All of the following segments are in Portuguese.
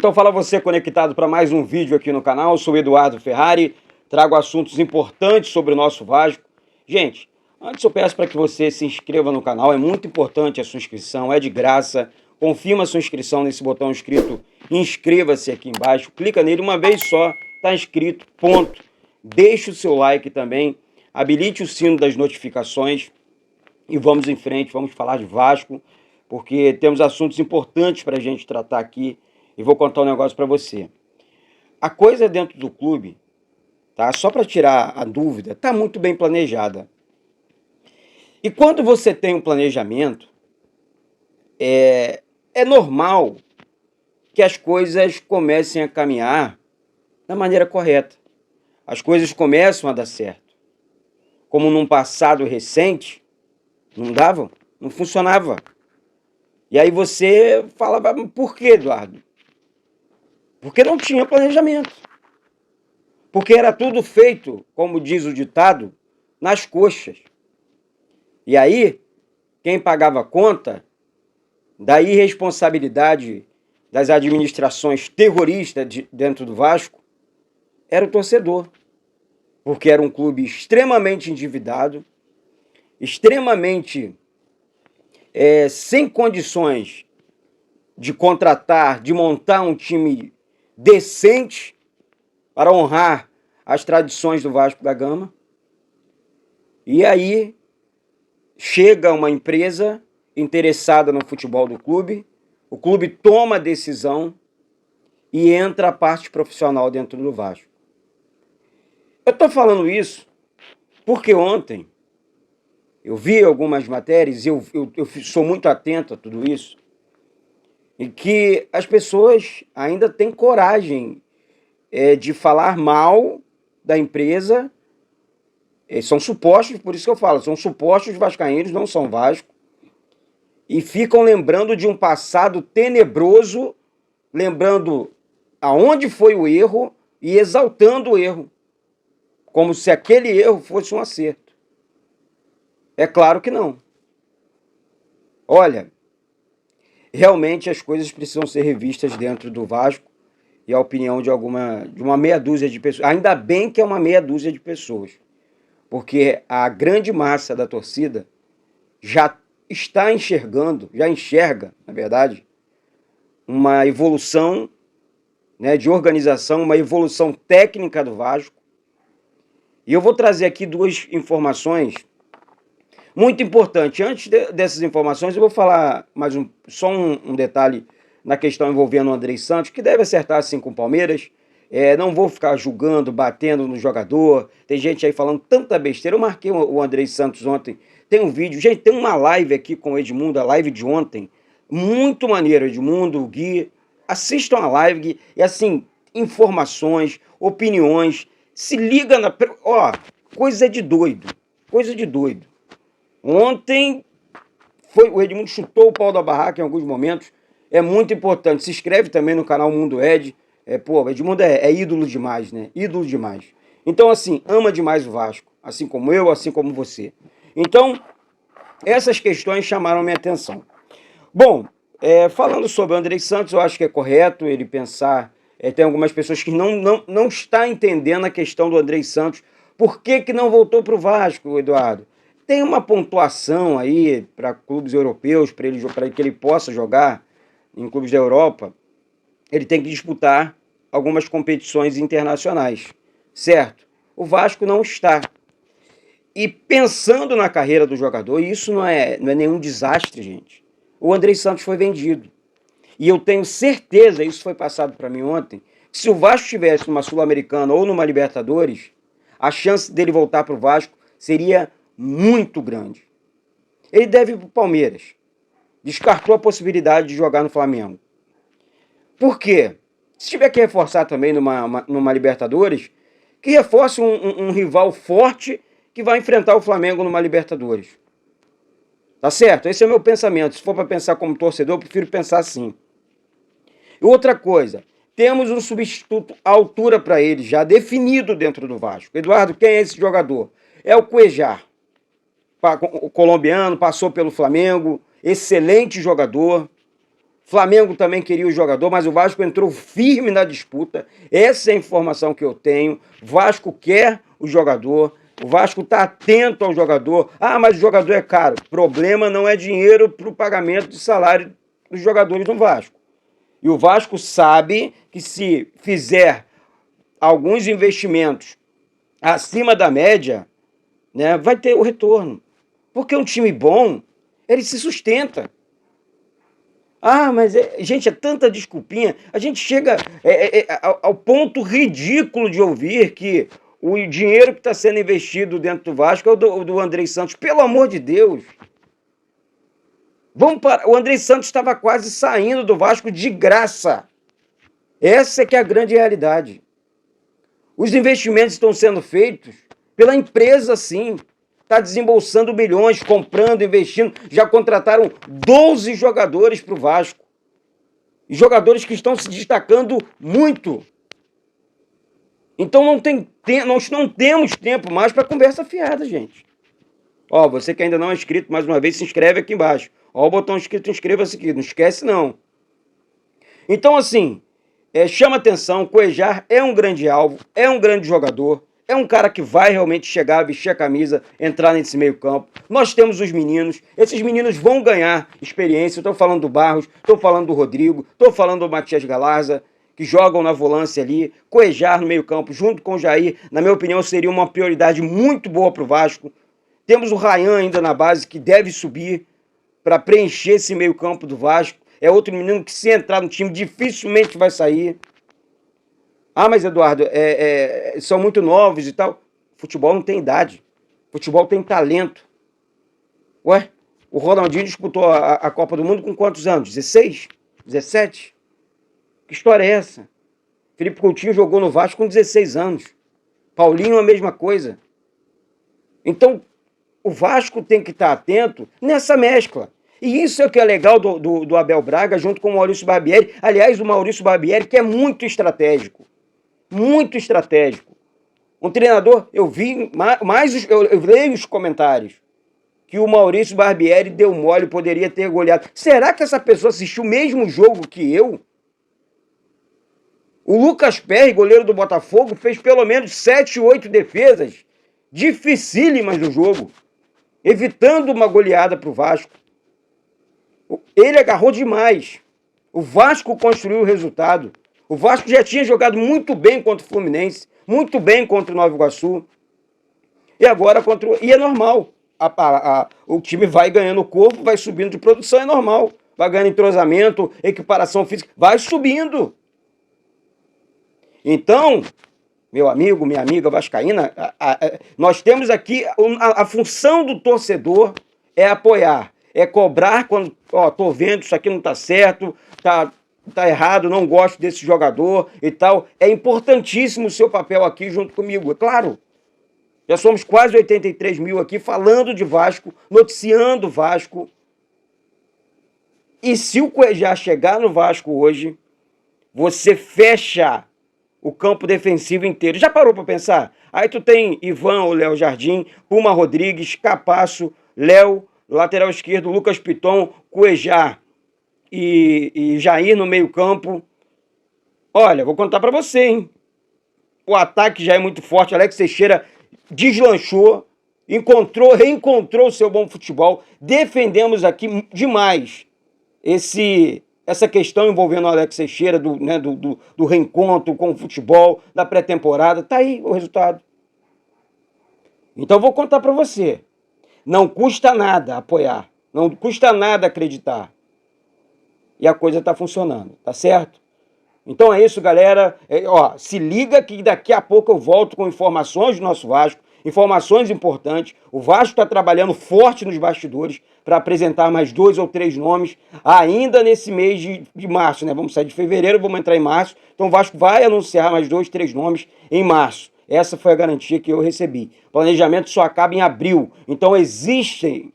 Então fala você conectado para mais um vídeo aqui no canal. Eu sou o Eduardo Ferrari, trago assuntos importantes sobre o nosso Vasco. Gente, antes eu peço para que você se inscreva no canal, é muito importante a sua inscrição, é de graça. Confirma a sua inscrição nesse botão escrito inscreva-se aqui embaixo, clica nele uma vez só, está inscrito, ponto. Deixe o seu like também, habilite o sino das notificações e vamos em frente, vamos falar de Vasco, porque temos assuntos importantes para a gente tratar aqui. E vou contar um negócio para você. A coisa dentro do clube, tá? Só para tirar a dúvida, tá muito bem planejada. E quando você tem um planejamento, é normal que as coisas comecem a caminhar da maneira correta. As coisas começam a dar certo. Como num passado recente, não davam, não funcionava. E aí você falava, por que, Eduardo? Porque não tinha planejamento. Porque era tudo feito, como diz o ditado, nas coxas. E aí, quem pagava a conta da irresponsabilidade das administrações terroristas dentro do Vasco era o torcedor. Porque era um clube extremamente endividado, extremamente sem condições de contratar, de montar um time decente para honrar as tradições do Vasco da Gama. E aí chega uma empresa interessada no futebol do clube, o clube toma a decisão e entra a parte profissional dentro do Vasco. Eu estou falando isso porque ontem eu vi algumas matérias, eu sou muito atento a tudo isso, em que as pessoas ainda têm coragem de falar mal da empresa. São supostos, por isso que eu falo, são supostos vascaínos, não são Vasco, e ficam lembrando de um passado tenebroso, lembrando aonde foi o erro e exaltando o erro, como se aquele erro fosse um acerto. É claro que não. Olha, realmente as coisas precisam ser revistas dentro do Vasco e a opinião de uma meia dúzia de pessoas. Ainda bem que é uma meia dúzia de pessoas, porque a grande massa da torcida já está enxergando, já enxerga, na verdade, uma evolução, né, de organização, uma evolução técnica do Vasco. E eu vou trazer aqui duas informações muito importantes. Antes dessas informações, eu vou falar só um detalhe na questão envolvendo o Andrei Santos, que deve acertar assim com o Palmeiras. Não vou ficar julgando, batendo no jogador. Tem gente aí falando tanta besteira. Eu marquei o Andrei Santos ontem. Tem um vídeo. Gente, tem uma live aqui com o Edmundo, a live de ontem. Muito maneiro, Edmundo, o Gui. Assistam a live, Gui. E assim, informações, opiniões. Se liga na... Ó, coisa de doido. Coisa de doido. Ontem o Edmundo chutou o pau da barraca em alguns momentos. É muito importante. Se inscreve também no canal Mundo Ed. O Edmundo é ídolo demais, né? Ídolo demais. Então, assim, ama demais o Vasco. Assim como eu, assim como você. Então, essas questões chamaram minha atenção. Bom, falando sobre o Andrei Santos, eu acho que é correto ele pensar... tem algumas pessoas que não estão entendendo a questão do Andrei Santos. Por que não voltou para o Vasco, Eduardo? Tem uma pontuação aí para clubes europeus, para que ele possa jogar em clubes da Europa. Ele tem que disputar algumas competições internacionais, certo? O Vasco não está. E pensando na carreira do jogador, isso não é nenhum desastre, gente. O Andrei Santos foi vendido. E eu tenho certeza, isso foi passado para mim ontem, que se o Vasco estivesse numa Sul-Americana ou numa Libertadores, a chance dele voltar para o Vasco seria muito grande. Ele deve ir para o Palmeiras. Descartou a possibilidade de jogar no Flamengo. Por quê? Se tiver que reforçar também numa Libertadores, que reforce um rival forte que vai enfrentar o Flamengo numa Libertadores. Tá certo? Esse é o meu pensamento. Se for para pensar como torcedor, eu prefiro pensar assim. E outra coisa, temos um substituto à altura para ele, já definido dentro do Vasco. Eduardo, quem é esse jogador? É o Cuéllar. O colombiano, passou pelo Flamengo, excelente jogador. Flamengo também queria o jogador, mas o Vasco entrou firme na disputa. Essa é a informação que eu tenho. Vasco quer o jogador. O Vasco está atento ao jogador. Ah, mas o jogador é caro. O problema não é dinheiro para o pagamento de salário dos jogadores do Vasco. E o Vasco sabe que se fizer alguns investimentos acima da média, né, vai ter o retorno. Porque um time bom, ele se sustenta. Ah, mas, gente, é tanta desculpinha. A gente chega ao ponto ridículo de ouvir que o dinheiro que está sendo investido dentro do Vasco é o do Andrei Santos. Pelo amor de Deus. O Andrei Santos estava quase saindo do Vasco de graça. Essa é que é a grande realidade. Os investimentos estão sendo feitos pela empresa, sim. Está desembolsando milhões, comprando, investindo. Já contrataram 12 jogadores para o Vasco. E jogadores que estão se destacando muito. Então nós não temos tempo mais para conversa fiada, gente. Ó, você que ainda não é inscrito, mais uma vez, se inscreve aqui embaixo. Ó, o botão inscrito, inscreva-se aqui. Não esquece, não. Então, assim, chama atenção. Cuéllar é um grande alvo, é um grande jogador. É um cara que vai realmente chegar, vestir a camisa, entrar nesse meio campo. Nós temos os meninos. Esses meninos vão ganhar experiência. Estou falando do Barros, estou falando do Rodrigo, estou falando do Matias Galarza, que jogam na volância ali. Cuéllar no meio campo, junto com o Jair. Na minha opinião, seria uma prioridade muito boa para o Vasco. Temos o Ryan ainda na base, que deve subir para preencher esse meio campo do Vasco. É outro menino que, se entrar no time, dificilmente vai sair. Ah, mas Eduardo, são muito novos e tal. Futebol não tem idade. Futebol tem talento. Ué, o Ronaldinho disputou a Copa do Mundo com quantos anos? 16? 17? Que história é essa? Felipe Coutinho jogou no Vasco com 16 anos. Paulinho a mesma coisa. Então, o Vasco tem que estar atento nessa mescla. E isso é o que é legal do Abel Braga junto com o Maurício Barbieri. Aliás, o Maurício Barbieri, que é muito estratégico. Muito estratégico. Um treinador, eu vi, eu leio os comentários, que o Maurício Barbieri deu mole, poderia ter goleado. Será que essa pessoa assistiu o mesmo jogo que eu? O Lucas Perry, goleiro do Botafogo, fez pelo menos 7, 8 defesas dificílimas no jogo, evitando uma goleada para o Vasco. Ele agarrou demais. O Vasco construiu o resultado. O Vasco já tinha jogado muito bem contra o Fluminense, muito bem contra o Nova Iguaçu. E agora contra o... E é normal. O time vai ganhando corpo, vai subindo de produção, é normal. Vai ganhando entrosamento, equiparação física, vai subindo. Então, meu amigo, minha amiga vascaína, nós temos aqui a função do torcedor é apoiar, é cobrar quando, tô vendo isso aqui não tá certo, tá errado, não gosto desse jogador e tal. É importantíssimo o seu papel aqui junto comigo, é claro. Já somos quase 83 mil aqui falando de Vasco, noticiando Vasco. E se o Cuéllar chegar no Vasco hoje, você fecha o campo defensivo inteiro. Já parou para pensar? Aí tu tem Ivan ou Léo Jardim, Puma Rodrigues, Capasso, Léo, lateral esquerdo, Lucas Piton, Cuéllar e Jair no meio campo. Olha, vou contar para você, hein? O ataque já é muito forte. Alex Teixeira deslanchou, reencontrou o seu bom futebol. Defendemos aqui demais essa questão envolvendo o Alex Teixeira, do reencontro com o futebol, da pré-temporada. Tá aí o resultado. Então vou contar para você. Não custa nada apoiar. Não custa nada acreditar. E a coisa tá funcionando, tá certo? Então é isso, galera. Se liga que daqui a pouco eu volto com informações do nosso Vasco, informações importantes. O Vasco está trabalhando forte nos bastidores para apresentar mais 2 ou 3 nomes ainda nesse mês de março, né? Vamos sair de fevereiro, vamos entrar em março. Então o Vasco vai anunciar mais 2, 3 nomes em março. Essa foi a garantia que eu recebi. O planejamento só acaba em abril. Então existem,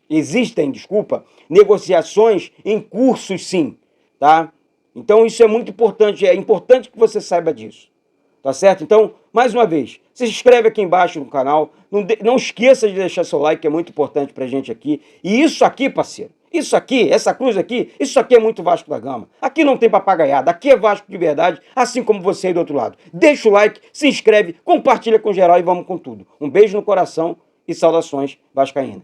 negociações em curso, sim, tá? Então isso é muito importante, é importante que você saiba disso, tá certo? Então, mais uma vez, se inscreve aqui embaixo no canal, não esqueça de deixar seu like, que é muito importante pra gente aqui. E isso aqui, parceiro, Isso aqui, essa cruz aqui, isso aqui é muito Vasco da Gama. Aqui não tem papagaiada, aqui é Vasco de verdade, assim como você aí do outro lado. Deixa o like, se inscreve, compartilha com geral e vamos com tudo. Um beijo no coração e saudações vascaínas.